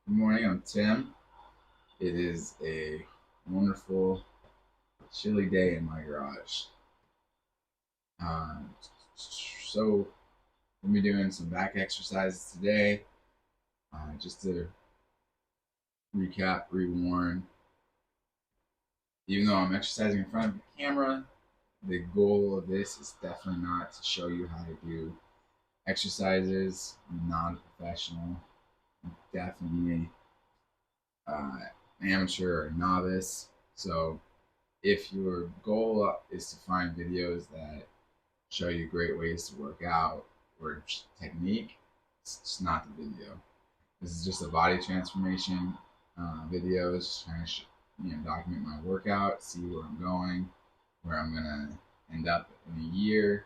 Good morning, I'm Tim. It is a wonderful, chilly day in my garage. Um, so, we'll be doing some back exercises today. Just to recap, rewarn. Even though I'm exercising in front of the camera, the goal of this is definitely not to show you how to do exercises. I'm not a professional. I'm definitely uh, amateur or novice. So, if your goal is to find videos that show you great ways to work out or technique, it's just not the video. This is just a body transformation video. It's just trying to document my workout, see where I'm going, where I'm gonna end up in a year,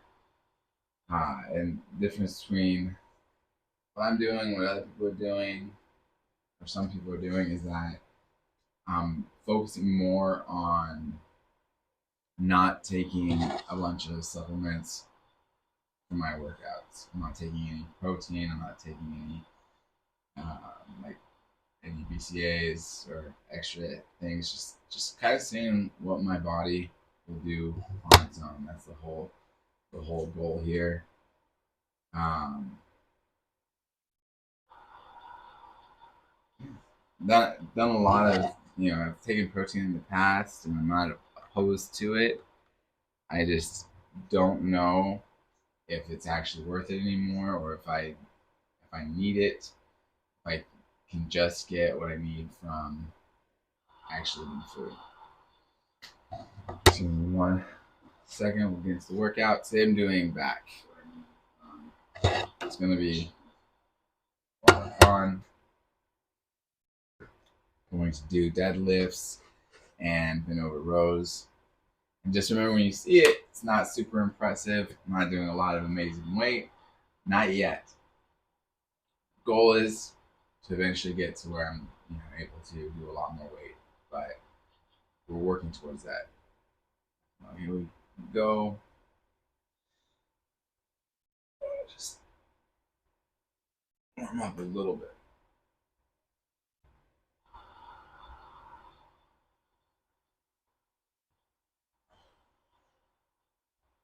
and the difference between what I'm doing, what other people are doing, or some people are doing, is that I'm focusing more on not taking a bunch of supplements for my workouts. I'm not taking any protein. I'm not taking like any BCAs or extra things. Just kind of seeing what my body will do on its own. That's the whole goal here. Um, done a lot of I've taken protein in the past, and I'm not opposed to it. I just don't know if it's actually worth it anymore, or if I need it, if I can just get what I need from actually eating food. So 1 second, we'll get into the workout. Today I'm doing back. It's gonna be a lot of fun. I'm going to do deadlifts and bend over rows. And just remember, when you see it, it's not super impressive. I'm not doing a lot of amazing weight. Not yet. Goal is to eventually get to where I'm able to do a lot more weight. But we're working towards that. Here we go. Just warm up a little bit.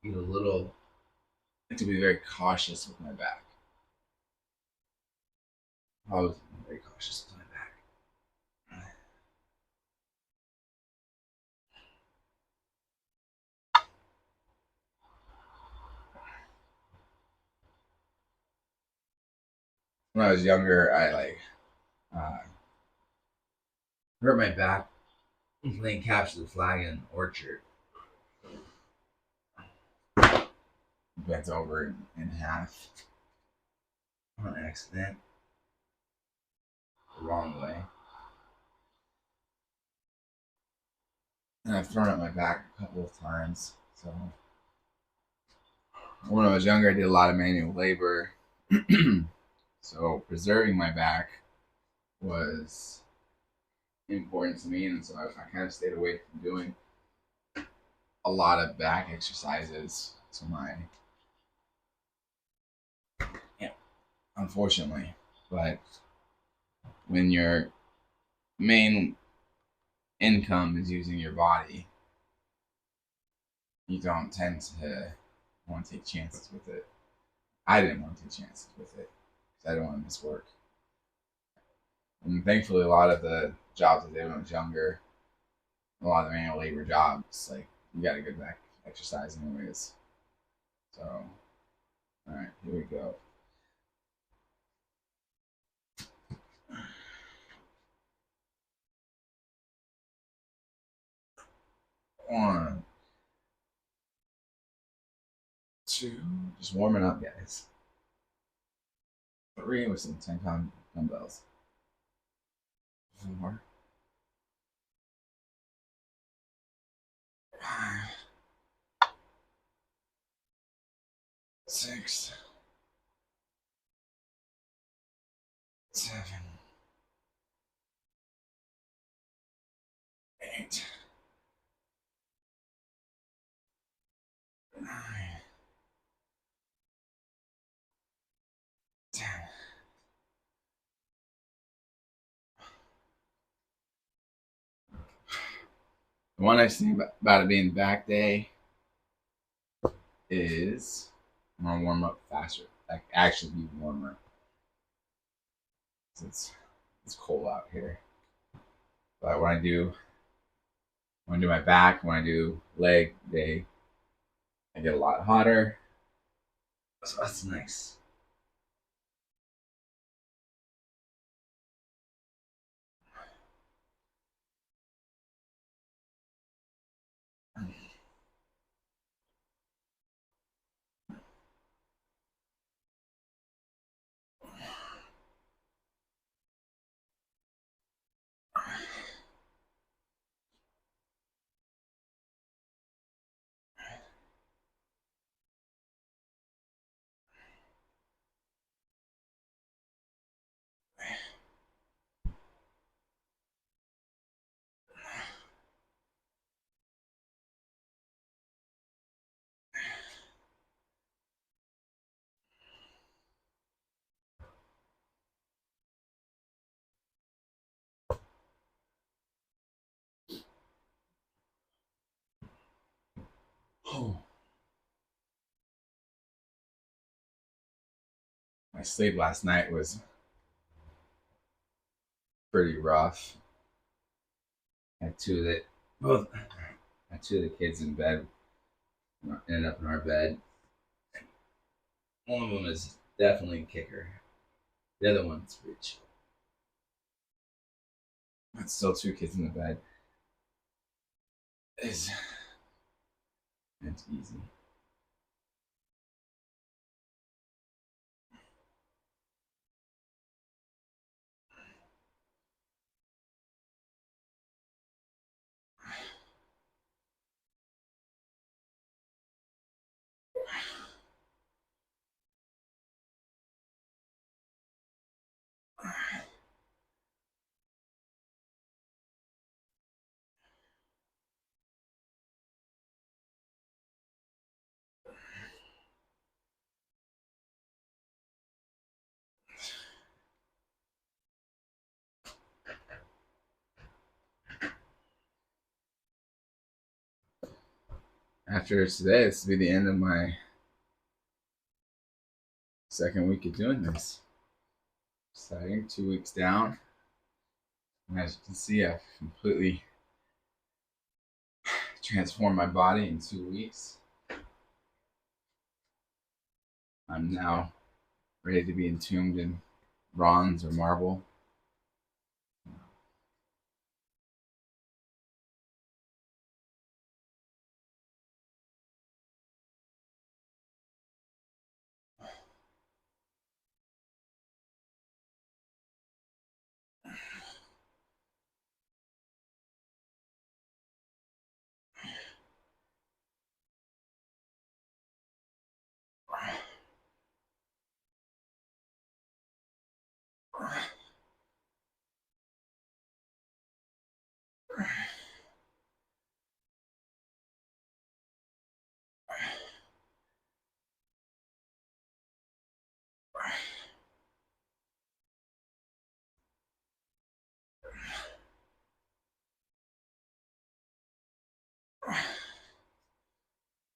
Eat a little. I have to be very cautious with my back. I was very cautious with my back. When I was younger, I uh, hurt my back playing capture the flag in an orchard. Bent over in half on accident, the wrong way. And I've thrown up my back a couple of times. So when I was younger, I did a lot of manual labor. So preserving my back was important to me, and so I kind of stayed away from doing a lot of back exercises. So yeah, unfortunately, but when your main income is using your body, you don't tend to want to take chances with it. I didn't want to take chances with it because I didn't want to miss work. And thankfully, a lot of the jobs I did when I was younger, a lot of the manual labor jobs, like you got a good back exercise anyways. So, all right, here we go. One, two, just warming up, guys. Three with some 10-pound dumbbells. Four, five, six, seven, eight, nine, 10, The one nice thing about it being back day is I'm gonna warm up faster. Like actually be warmer. It's cold out here. But when I do my back, when I do leg day, I get a lot hotter. So that's nice. Oh. My sleep last night was pretty rough. I had two of the kids in bed. Ended up in our bed. One of them is definitely a kicker. The other one's pretty chill. But still, two kids in the bed is it's easy. After today, this will be the end of my second week of doing this. Exciting, 2 weeks down. And as you can see, I've completely transformed my body in 2 weeks. I'm now ready to be entombed in bronze or marble.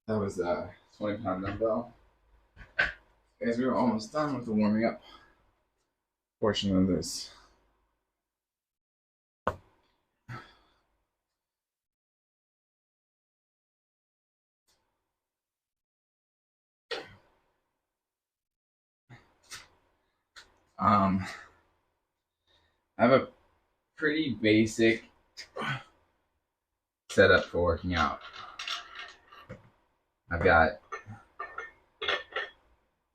That was a 20-pound dumbbell. Guys, we were almost done with the warming up portion of this. I have a pretty basic setup for working out. I've got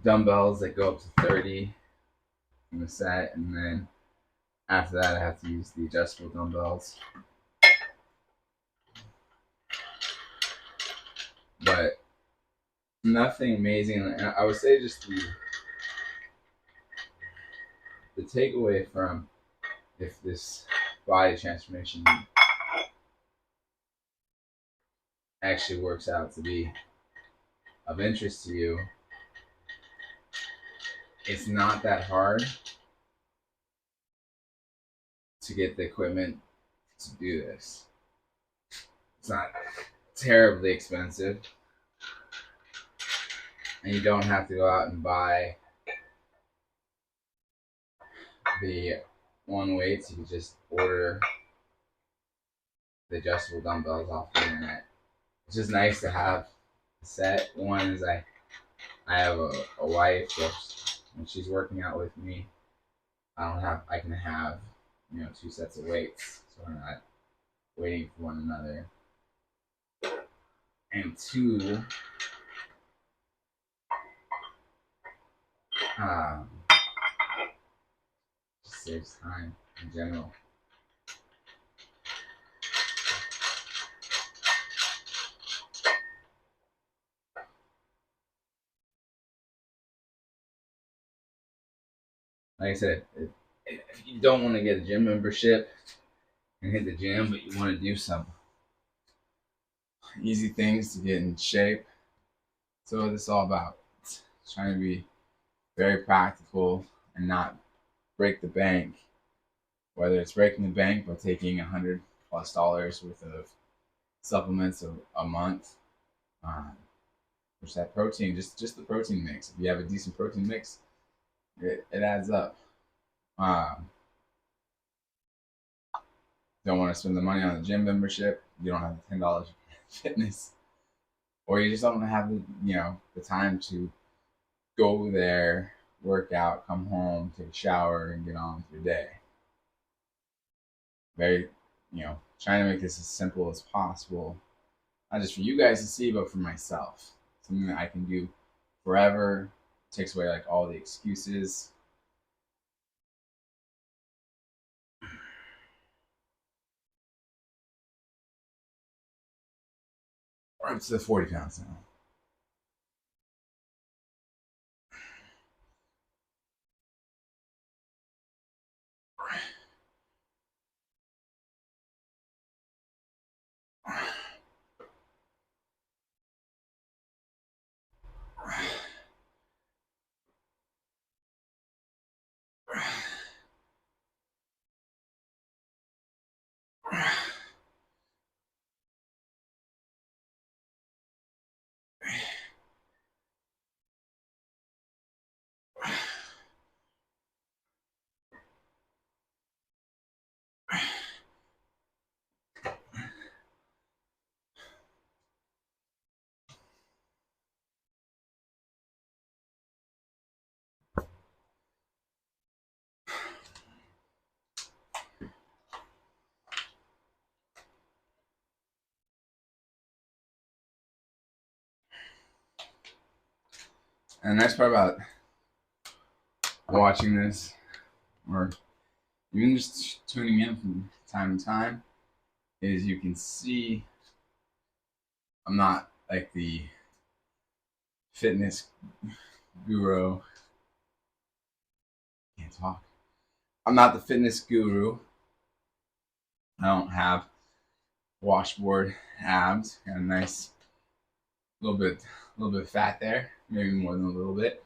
dumbbells that go up to 30 in the set, and then after that I have to use the adjustable dumbbells. But nothing amazing. And I would say just the takeaway from if this body transformation actually works out to be of interest to you, it's not that hard to get the equipment to do this. It's not terribly expensive, and you don't have to go out and buy the one weights. You can just order the adjustable dumbbells off the internet. It's just nice to have a set. One is I have a wife, so when she's working out with me, I can have, two sets of weights, so we're not waiting for one another. And two, um, just saves time in general. Like I said, if you don't want to get a gym membership and hit the gym, but you want to do some easy things to get in shape, so what this is all about. It's trying to be very practical and not break the bank. Whether it's breaking the bank by taking $100+ worth of supplements a month, which that protein, just the protein mix. If you have a decent protein mix, it adds up. Um, don't want to spend the money on a gym membership. You don't have the $10 fitness, or you just don't have the time to go there, work out, come home, take a shower, and get on with your day. Very, trying to make this as simple as possible, not just for you guys to see, but for myself. Something that I can do forever. Takes away like all the excuses. We're up to the 40 pounds now. And the nice part about watching this, or even just tuning in from time to time, is you can see I'm not like the fitness guru. Can't talk. I'm not the fitness guru. I don't have washboard abs. Got a nice little bit of fat there, maybe more than a little bit.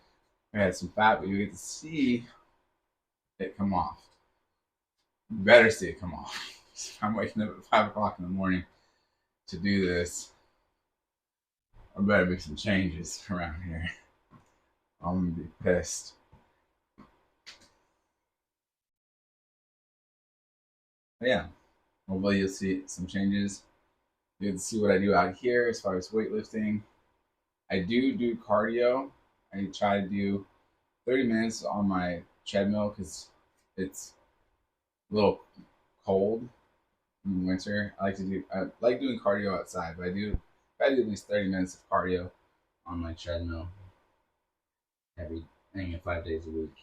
I had some fat, but you get to see it come off. You better see it come off. If I'm waking up at 5 o'clock in the morning to do this, there better be some changes around here. I'm gonna be pissed. But yeah, hopefully you'll see some changes. You get to see what I do out here as far as weightlifting. I do cardio. I try to do 30 minutes on my treadmill because it's a little cold in winter. I like doing cardio outside, but I do at least 30 minutes of cardio on my treadmill every 5 days a week.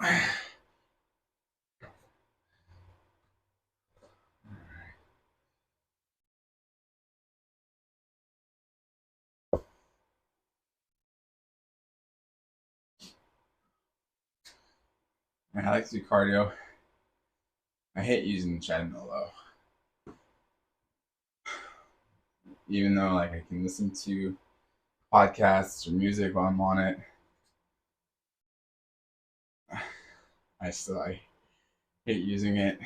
I like to do cardio. I hate using the treadmill though. Even though like I can listen to podcasts or music while I'm on it, I hate using it.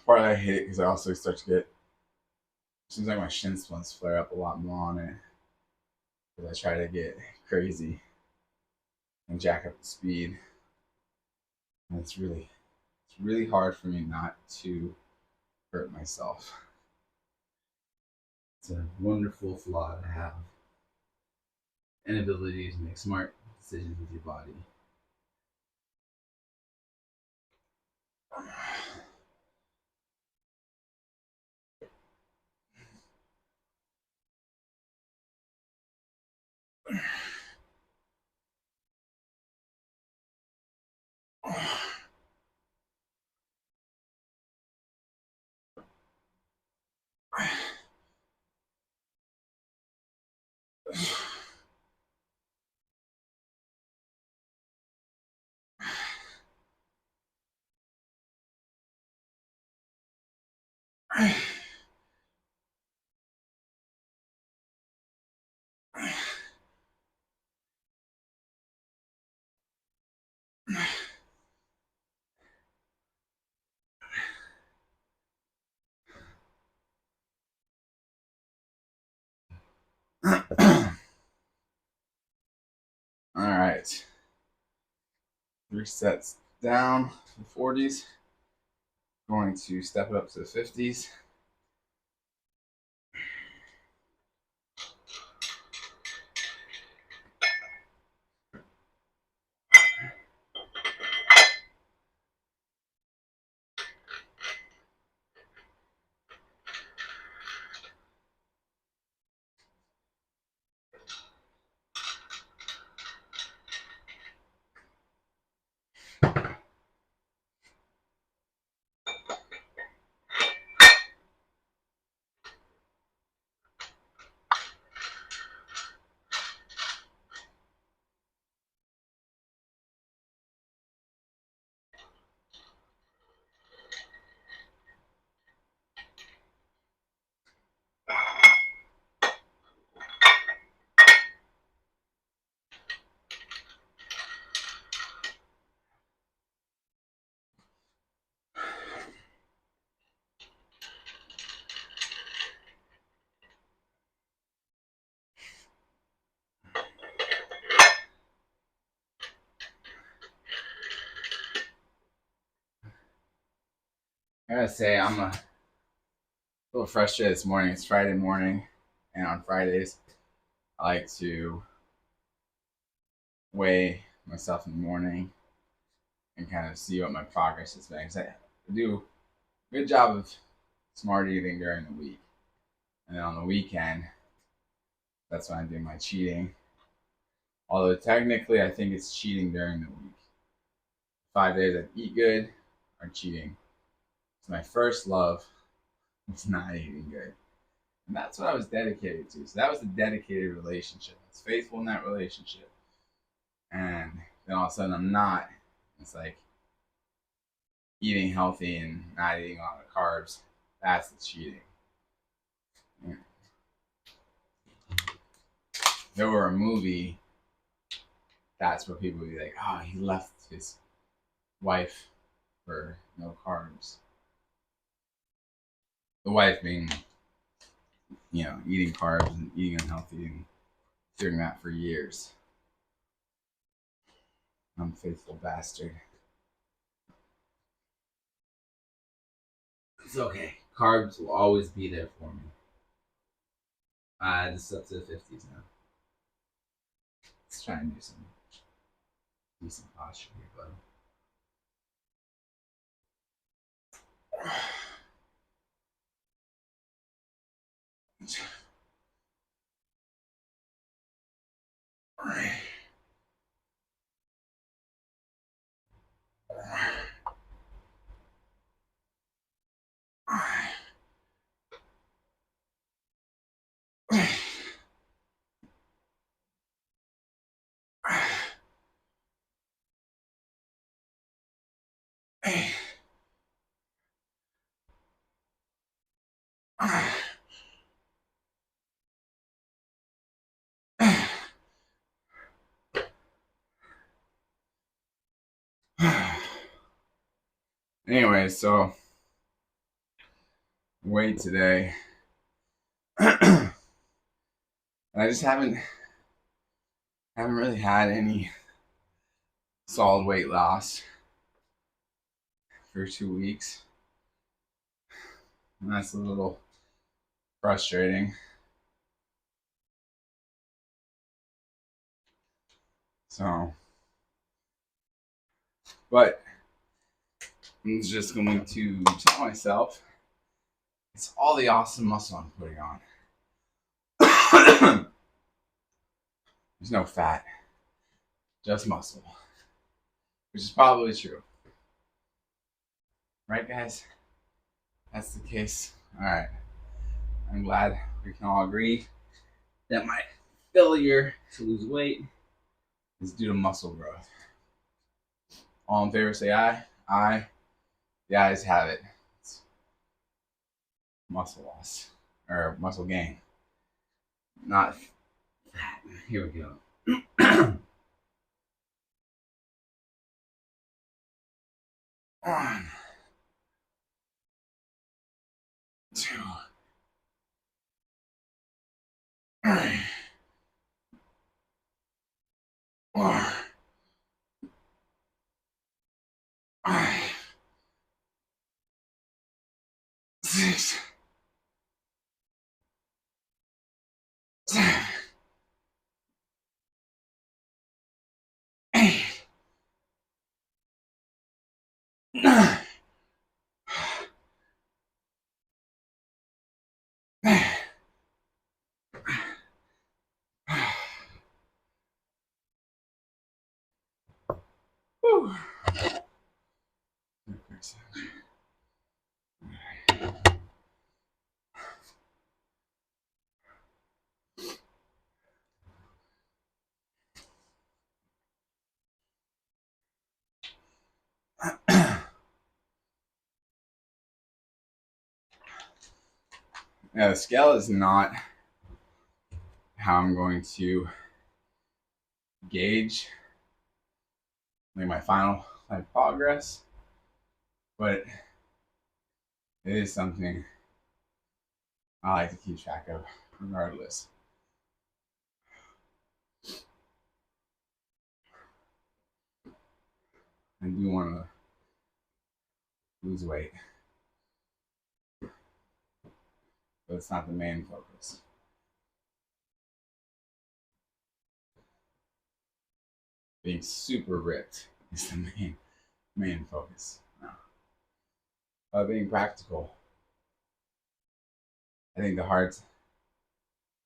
Partly I hate it because I also start to get, seems like my shin splints flare up a lot more on it because I try to get crazy and jack up the speed. And it's really hard for me not to hurt myself. It's a wonderful flaw to have. Inability to make smart decisions with your body. All right. 3 sets down to the 40s. Going to step it up to the 50s. I gotta say, I'm a little frustrated this morning. It's Friday morning, and on Fridays, I like to weigh myself in the morning and kind of see what my progress has been. Because I do a good job of smart eating during the week. And then on the weekend, that's when I do my cheating. Although technically, I think it's cheating during the week. 5 days I eat good are cheating. So my first love was not eating good. And that's what I was dedicated to. So that was a dedicated relationship. I was faithful in that relationship. And then all of a sudden I'm not. It's like eating healthy and not eating a lot of carbs. That's the cheating. Yeah. If there were a movie, that's where people would be like, oh, he left his wife for no carbs. The wife being, eating carbs and eating unhealthy and doing that for years. Unfaithful bastard. It's okay. Carbs will always be there for me. This is up to the 50s now. Let's try and do some decent posture here, bud. All right. Anyway, so weight today. And I just haven't really had any solid weight loss for 2 weeks. And that's a little frustrating. So, but I'm just going to tell myself it's all the awesome muscle I'm putting on. There's no fat, just muscle, which is probably true. Right, guys? That's the case. All right. I'm glad we can all agree that my failure to lose weight is due to muscle growth. All in favor say aye. Aye. The ayes have it. It's muscle loss or muscle gain, not fat. Here we go. 1, 2, 3, 4, 5, 6, 7, 8, 9, 10. Whew. Yeah, the scale is not how I'm going to gauge like my final progress, but it is something I like to keep track of regardless. I do want to lose weight, but it's not the main focus. Being super ripped is the main focus. Being practical. I think the hard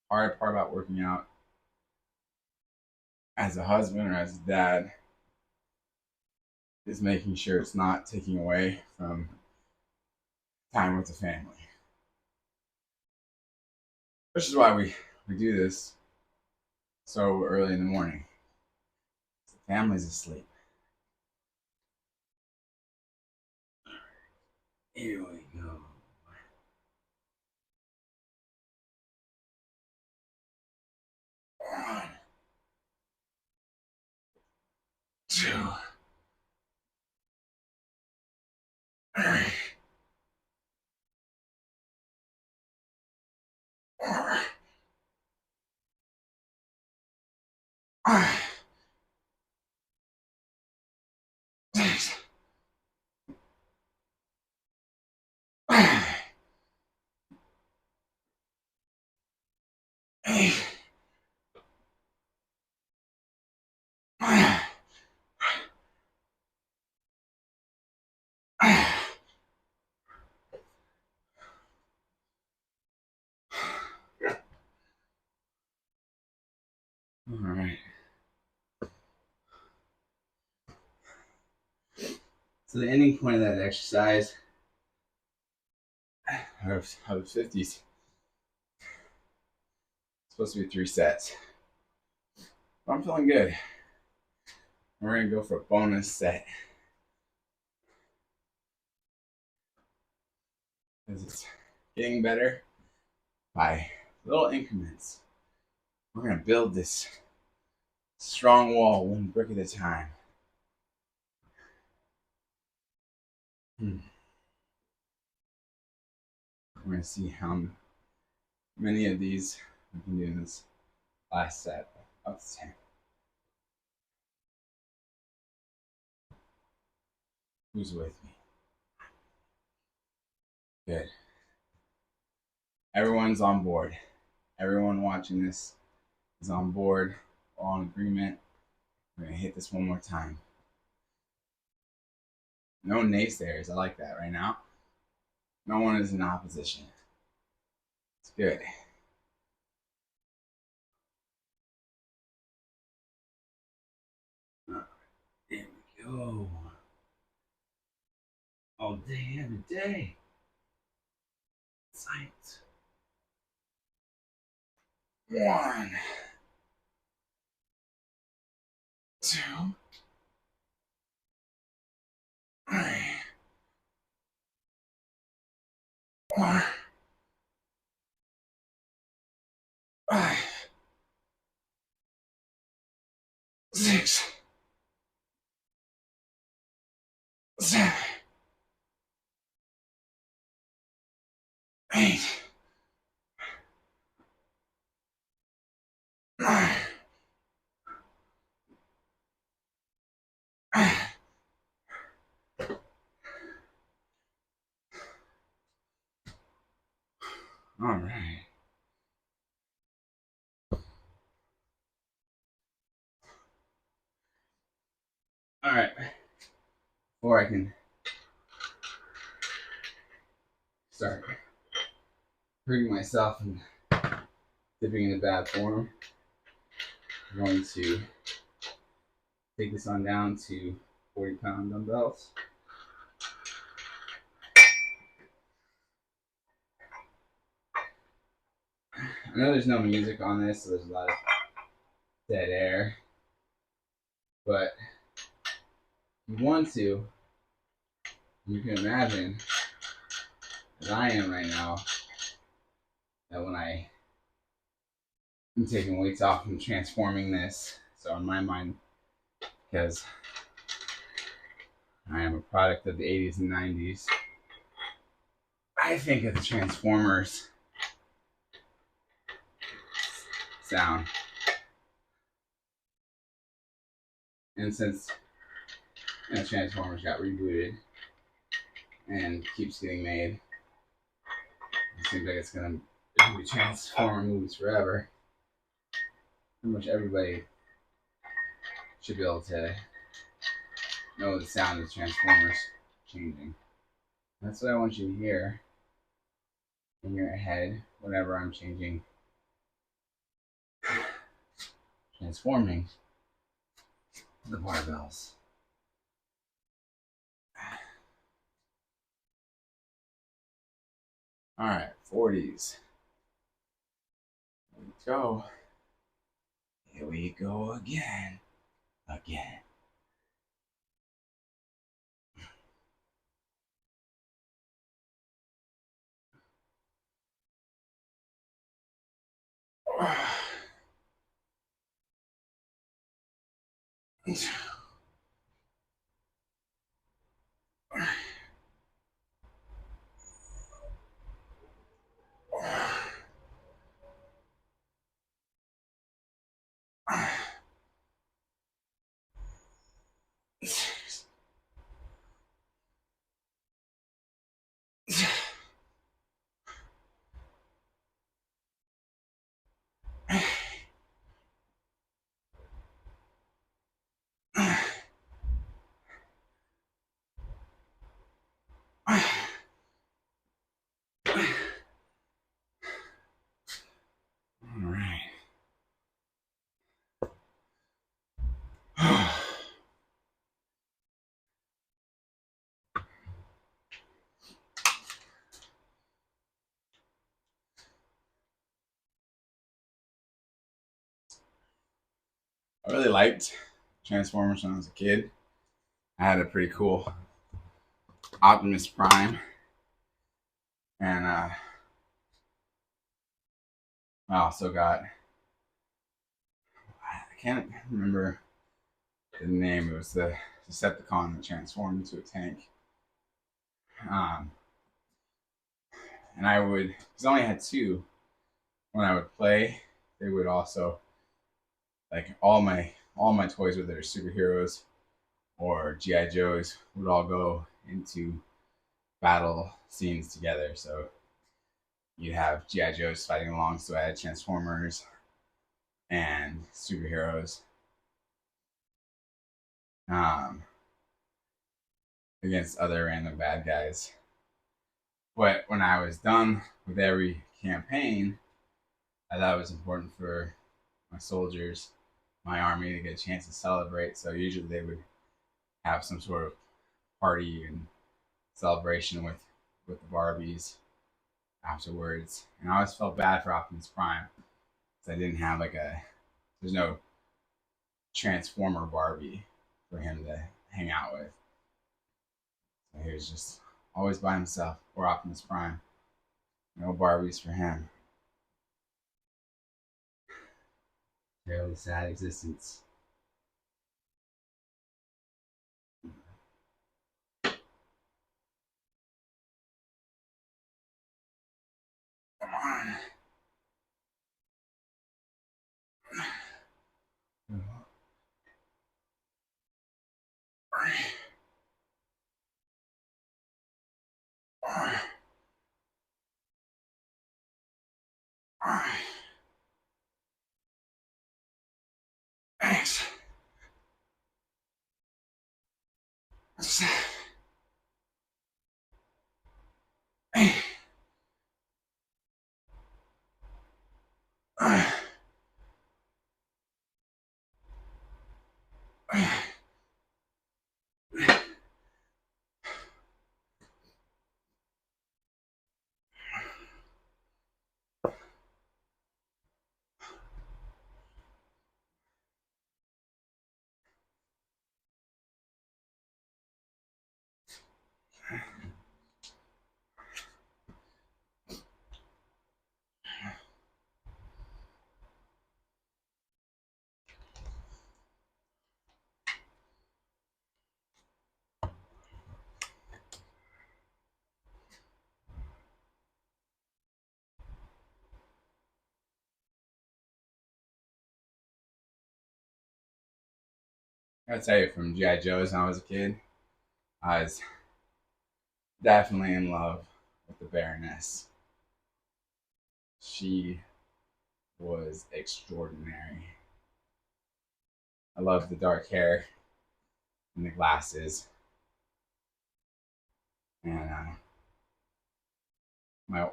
part about working out as a husband or as a dad is making sure it's not taking away from time with the family. Which is why we do this so early in the morning. The family's asleep. Here we go. 1, 2, 3, 4, 5, 6, 7, 8, 9. All right. So the ending point of that exercise of the 50s is supposed to be 3 sets. But I'm feeling good. We're gonna go for a bonus set. Because it's getting better by little increments. We're gonna build this strong wall one brick at a time. We're gonna see how many of these we can do in this last set up to 10. Who's with me? Good. Everyone's on board. Everyone watching this is on board, all in agreement. We're gonna hit this one more time. No naysayers. I like that right now. No one is in opposition. It's good. There we go. All day, every day. Science. 1, 2, 3, 4, 5, 6, 7, 8, 9. All right. All right. Before I can start hurting myself and dipping into bad form, I'm going to take this on down to 40-pound dumbbells. I know there's no music on this, so there's a lot of dead air. But if you want to, you can imagine, as I am right now, that when I am taking weights off and transforming this, so in my mind, because I am a product of the 80s and 90s, I think of the Transformers sound. And since Transformers got rebooted and keeps getting made, it seems like it's gonna be Transformer movies forever. Pretty much everybody should be able to know the sound of Transformers changing. That's what I want you to hear in your head whenever I'm changing, transforming the barbells. All right, 40s. Here we go. Here we go again. Again. All right. I really liked Transformers when I was a kid. I had a pretty cool Optimus Prime, and I also got, I can't remember the name. It was the Decepticon that transformed into a tank. Um, and I would, because I only had two when I would play, they would also, like all my toys, whether they're superheroes or GI Joes, would all go into battle scenes together. So you'd have GI Joes fighting along, so I had Transformers and superheroes um, against other random bad guys. But when I was done with every campaign, I thought it was important for my soldiers, my army, to get a chance to celebrate. So usually they would have some sort of party and celebration with the Barbies afterwards. And I always felt bad for Optimus Prime because I didn't have like there's no Transformer Barbie for him to hang out with. So he was just always by himself, or Optimus Prime. No Barbies for him. Fairly sad existence. Come on. Thanks. I gotta tell you, from GI Joe's when I was a kid, I was definitely in love with the Baroness. She was extraordinary. I loved the dark hair and the glasses, and my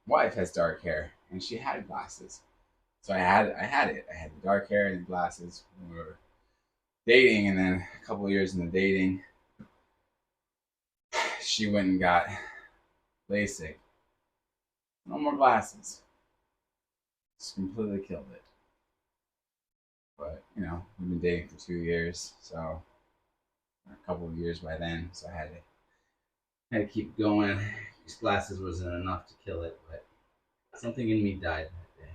wife has dark hair, and she had glasses. So I had it. I had the dark hair and the glasses when we were dating, and then a couple of years into dating, she went and got LASIK. No more glasses. Just completely killed it. But we've been dating for 2 years, so a couple of years by then. So I had to keep going. These glasses wasn't enough to kill it, but something in me died that day.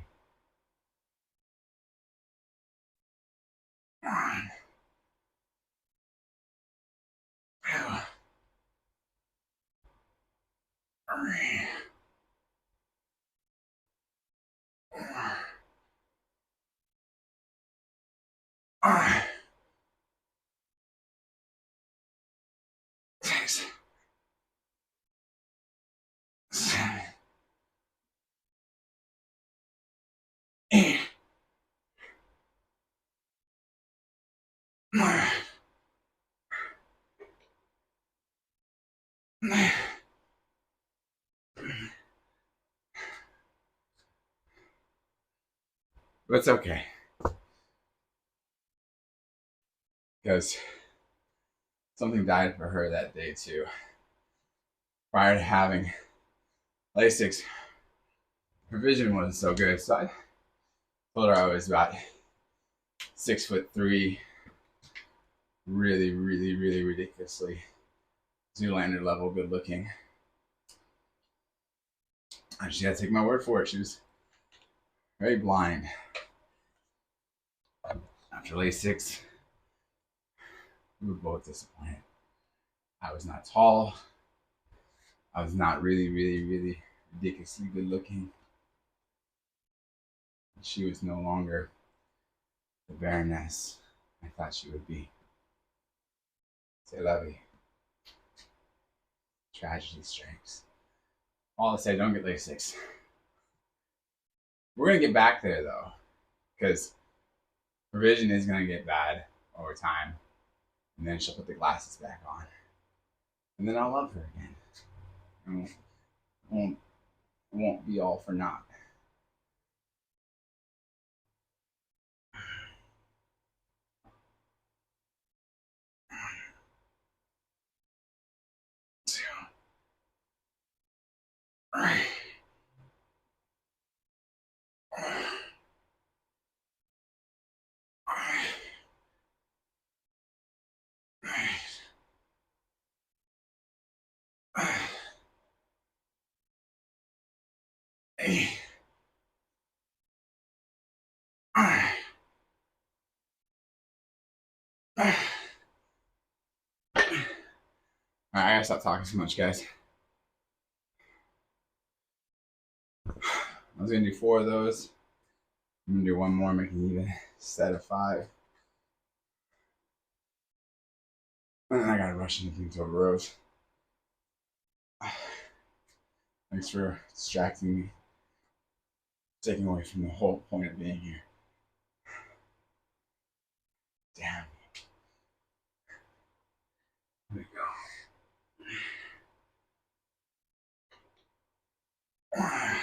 Thanks. But it's okay, because something died for her that day too. Prior to having LASIK, her vision wasn't so good, so I told her I was about 6'3", really, really, really ridiculously Zoolander level good looking. And she had to take my word for it. She was very blind. After LASIK, we were both disappointed. I was not tall. I was not really ridiculously good looking. She was no longer the Baroness I thought she would be. Say, lovey, tragedy strikes. All to say, don't get LASIK. We're gonna get back there though, because her vision is gonna get bad over time, and then she'll put the glasses back on, and then I'll love her again. And won't be all for naught. Alright, I gotta stop talking so much, guys. I was gonna do 4 of those. I'm gonna do one more, make it even. Set of 5. And then I gotta rush into things over Rose. Thanks for distracting me, taking away from the whole point of being here. Damn. There we go. 1,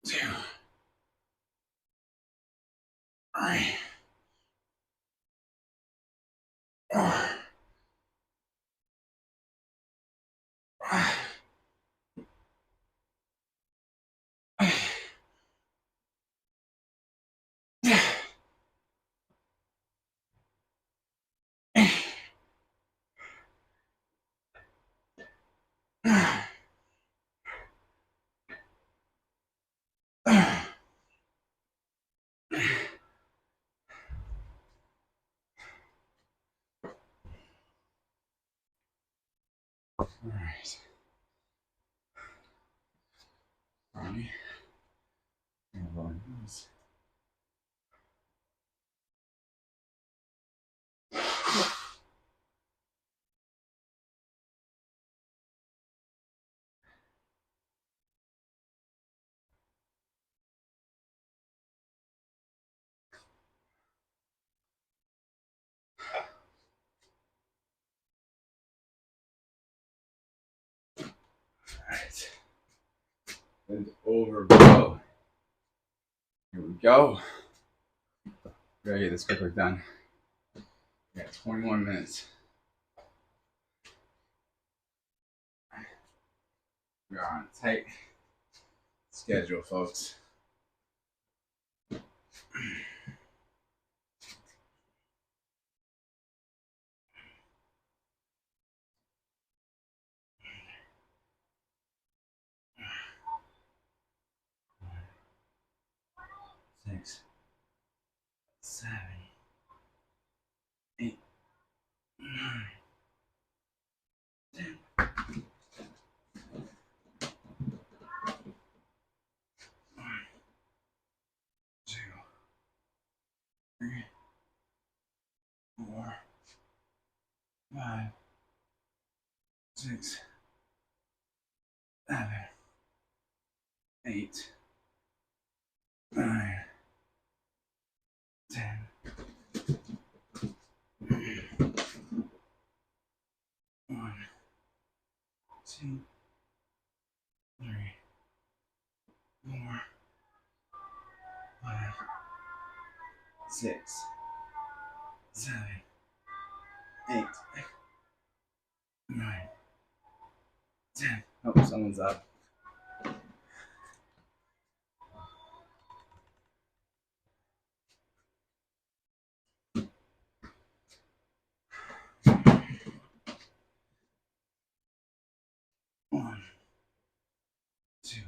2, 3, 4, 5. Alright. Alright. Alright. And over we go. Here we go. Gotta get this quickly done. We got 21 minutes. We are on a tight schedule, folks. 6, 7, 8, 9, 10. 1, 2, 3, 4, 5, 6, 7, 8, 9, 10. 1, 2, 3, 4, 5, 6, 7, 8, 9, 10. Oh, someone's up. One, 2,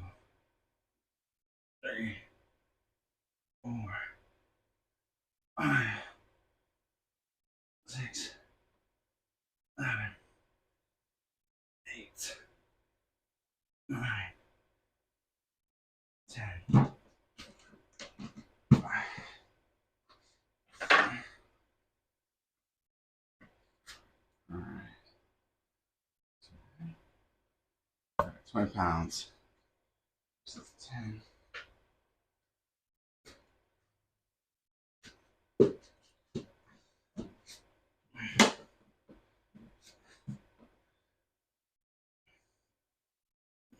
3, 4, 5, 6, 7, 8, 9, 10. All right. 20 pounds. So 10.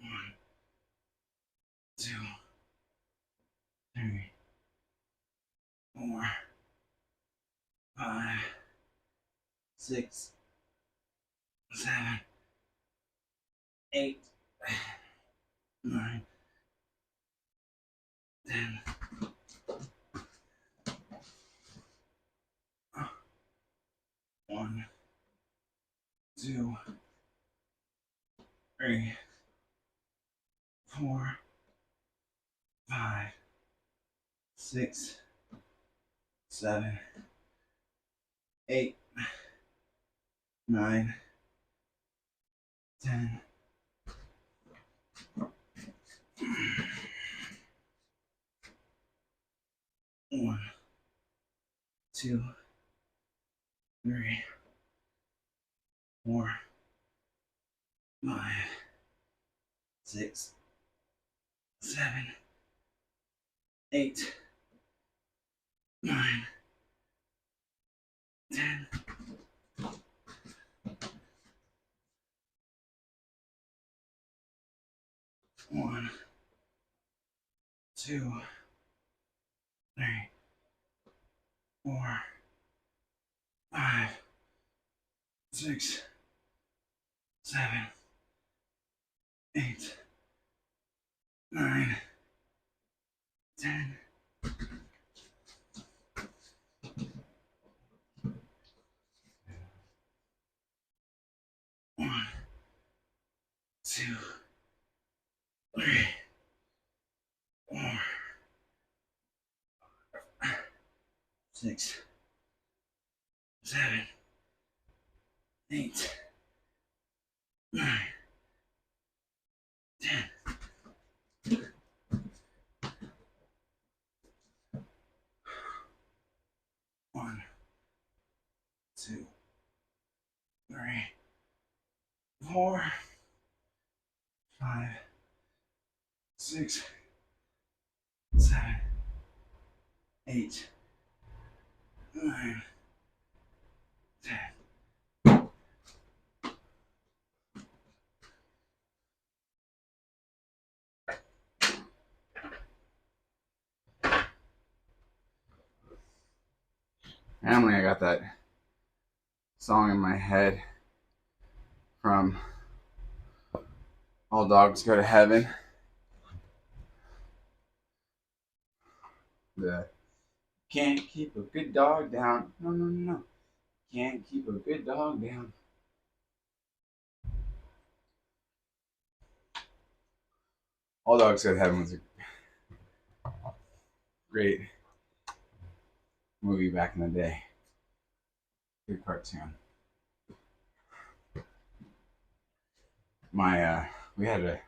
1, 2, 3, 4, 5, 6, 7, 8, 9, 10. 1, 2, 3, 4, 5, 6, 7, 8, 9, 10. 1, 2, 3, 4, 5, 6, 7, 8, 9, 10. 1, 2, 3, 4, 5, 6, 7, 8, 9, 10. 1, 2, 3, 4, 6, 7, 8, 9, 10. 1, 2, 3, 4, 5, 6, 7, 8, 9, 10. Family, I got that song in my head from All Dogs Go to Heaven. The can't keep a good dog down. No, no, no. Can't keep a good dog down. All Dogs Go to Heaven was a great movie back in the day. Good cartoon. We had a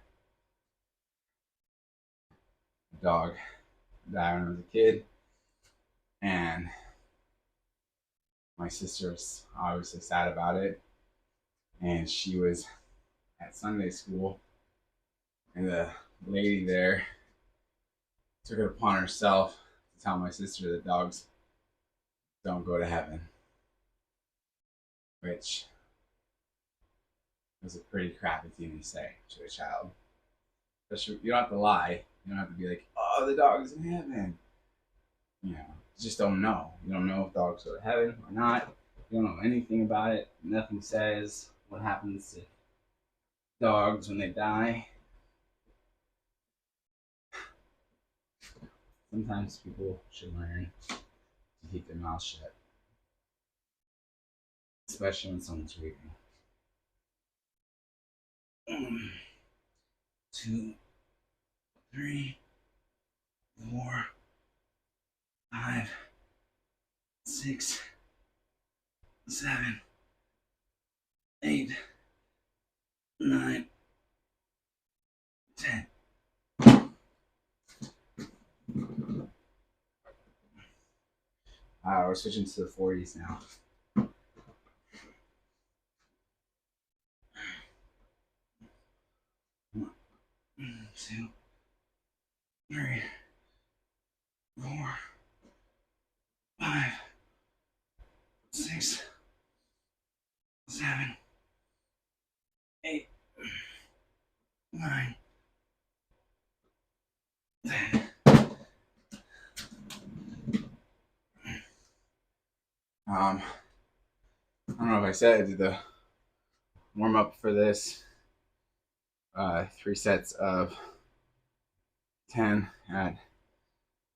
dog die when I was a kid, and my sister was obviously sad about it, and she was at Sunday school, and the lady there took it upon herself to tell my sister that dogs don't go to heaven, which was a pretty crappy thing to say to a child. Especially, you don't have to lie. You don't have to be like, "Oh, the dog's in heaven." You know, you just don't know. You don't know if dogs go to heaven or not. You don't know anything about it. Nothing says what happens to dogs when they die. Sometimes people should learn to keep their mouth shut, especially when someone's reading. 1, 2, 3, 4, 5, 6, 7, 8, 9, 10. We're switching to the 40s now. 1, 2, 3, 4, 5, 6, 7, 8, 9, 10. I don't know if I said I did the warm up for this. 3 sets of 10 at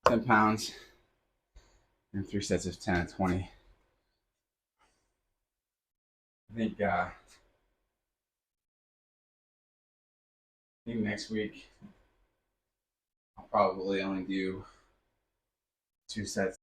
10 pounds and 3 sets of 10 at 20. I think next week I'll probably only do 2 sets